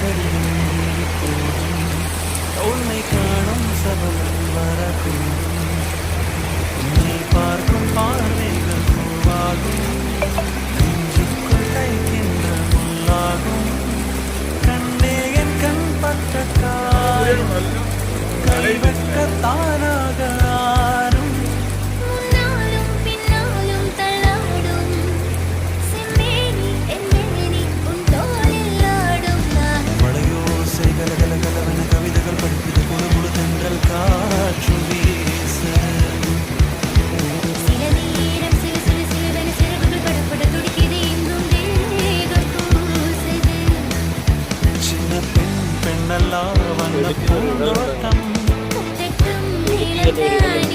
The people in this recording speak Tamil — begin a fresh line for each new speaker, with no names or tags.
கடிதம் போதும் உன்னை காணும் சபலம் வரக்கூடும் உன்னை பார்க்கும் பார்வைகள் பூவாகும் நெஞ்சுக்குள் தைக்கின்ற முள்ளாகும் கண்ணே என் கண் பட்ட காலம் கைவெட்ட தானாக ஆறும்
முன்னாலும் பின்னாலும் தள்ளாடும் செம்மேனி என்மேனி உன் தோளில் ஆடும் நான்
மழையோசை கலகலகலவென கவிதைகள் படிப்பது போல முழு தென்றல் காற்று வீச
சில நேரம் சிறு சிறு சிறுவென சிறகுகள் படப்பட துடிக்குது எங்கும் தேகம் கூசுது
சின்ன பெண் பெண்ணல்லா வண்ண பூந்தோட்டம்
முத்தட்டும் நீளத்தாய்